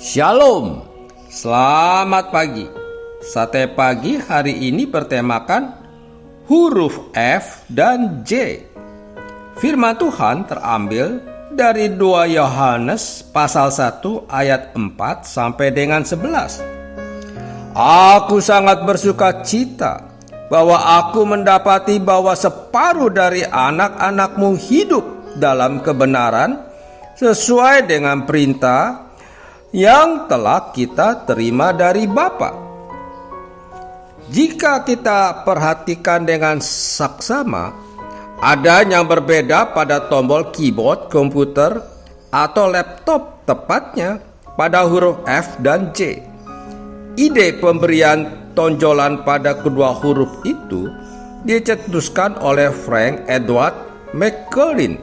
Shalom, selamat pagi. Sate pagi hari ini bertemakan huruf F dan J. Firman Tuhan terambil dari 2 Yohanes pasal 1 ayat 4 sampai dengan 11. Aku sangat bersuka cita bahwa aku mendapati bahwa separuh dari anak-anakmu hidup dalam kebenaran sesuai dengan perintah yang telah kita terima dari Bapa. Jika kita perhatikan dengan saksama, ada yang berbeda pada tombol keyboard komputer atau laptop, tepatnya pada huruf F dan J. Ide pemberian tonjolan pada kedua huruf itu dicetuskan oleh Frank Edward McCullin.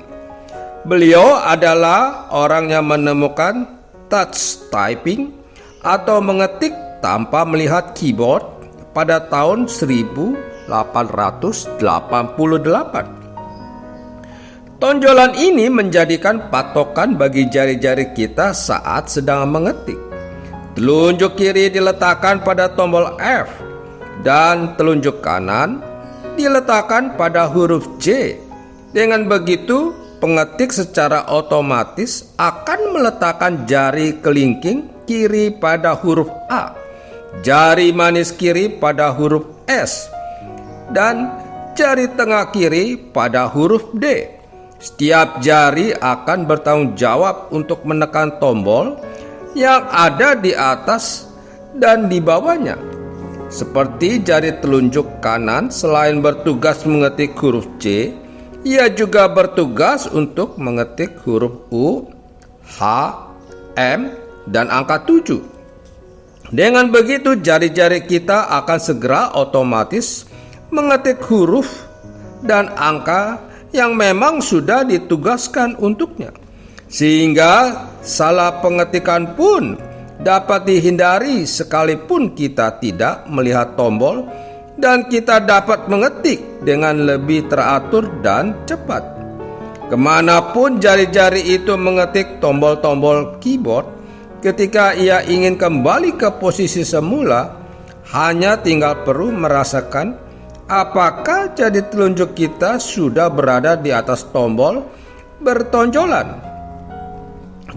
Beliau adalah orang yang menemukan touch typing atau mengetik tanpa melihat keyboard pada tahun 1888. Tonjolan ini menjadikan patokan bagi jari-jari kita saat sedang mengetik. Telunjuk kiri diletakkan pada tombol F dan telunjuk kanan diletakkan pada huruf J. Dengan begitu, pengetik secara otomatis akan meletakkan jari kelingking kiri pada huruf A, jari manis kiri pada huruf S, dan jari tengah kiri pada huruf D. Setiap jari akan bertanggung jawab untuk menekan tombol yang ada di atas dan di bawahnya. Seperti jari telunjuk kanan, selain bertugas mengetik huruf J, ia juga bertugas untuk mengetik huruf U, H, M, dan angka 7. Dengan begitu, jari-jari kita akan segera otomatis mengetik huruf dan angka yang memang sudah ditugaskan untuknya. Sehingga salah pengetikan pun dapat dihindari sekalipun kita tidak melihat tombol, dan kita dapat mengetik dengan lebih teratur dan cepat. Kemanapun jari-jari itu mengetik tombol-tombol keyboard, ketika ia ingin kembali ke posisi semula, hanya tinggal perlu merasakan apakah jari telunjuk kita sudah berada di atas tombol bertonjolan.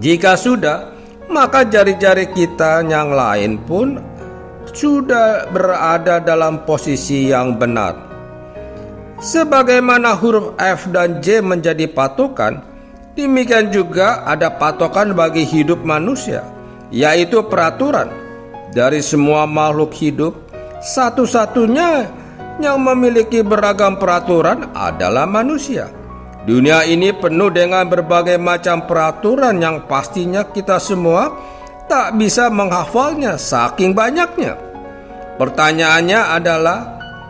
Jika sudah, maka jari-jari kita yang lain pun sudah berada dalam posisi yang benar. Sebagaimana huruf F dan J menjadi patokan, demikian juga ada patokan bagi hidup manusia, yaitu peraturan. Dari semua makhluk hidup, satu-satunya yang memiliki beragam peraturan adalah manusia. Dunia ini penuh dengan berbagai macam peraturan yang pastinya kita semua tak bisa menghafalnya saking banyaknya. Pertanyaannya adalah,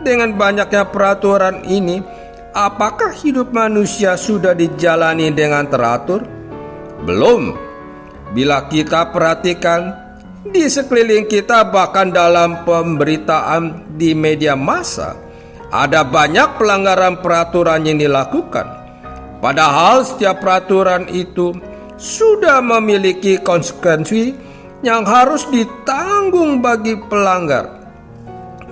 dengan banyaknya peraturan ini, apakah hidup manusia sudah dijalani dengan teratur? Belum. Bila kita perhatikan di sekeliling kita, bahkan dalam pemberitaan di media massa, ada banyak pelanggaran peraturan yang dilakukan. Padahal setiap peraturan itu sudah memiliki konsekuensi yang harus ditanggung bagi pelanggar.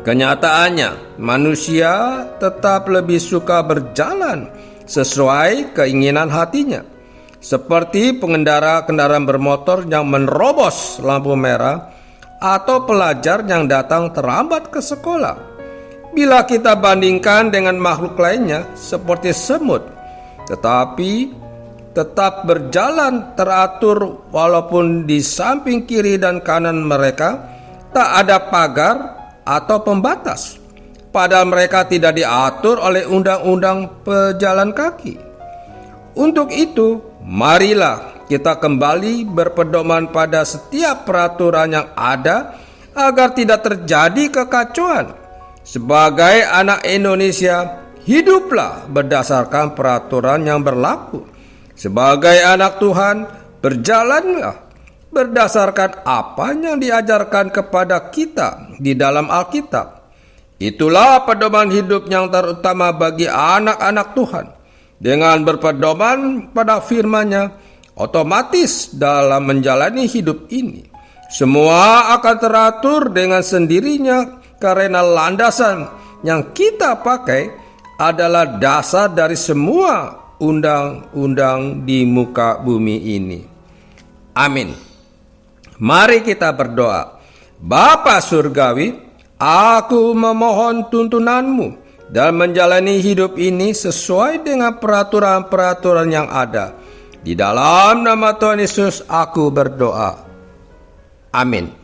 Kenyataannya, manusia tetap lebih suka berjalan sesuai keinginan hatinya. Seperti pengendara kendaraan bermotor yang menerobos lampu merah, atau pelajar yang datang terlambat ke sekolah. Bila kita bandingkan dengan makhluk lainnya seperti semut, tetapi tetap berjalan teratur walaupun di samping kiri dan kanan mereka tak ada pagar atau pembatas, padahal mereka tidak diatur oleh undang-undang pejalan kaki. Untuk itu, marilah kita kembali berpedoman pada setiap peraturan yang ada agar tidak terjadi kekacauan. Sebagai anak Indonesia, hiduplah berdasarkan peraturan yang berlaku. Sebagai anak Tuhan, berjalanlah berdasarkan apa yang diajarkan kepada kita di dalam Alkitab. Itulah pedoman hidup yang terutama bagi anak-anak Tuhan. Dengan berpedoman pada firman-Nya, otomatis dalam menjalani hidup ini Semua akan teratur dengan sendirinya karena landasan yang kita pakai adalah dasar dari semua undang-undang di muka bumi ini. Amin. Mari kita berdoa. Bapa Surgawi, aku memohon tuntunanmu dan menjalani hidup ini sesuai dengan peraturan-peraturan yang ada. Di dalam nama Tuhan Yesus aku berdoa. Amin.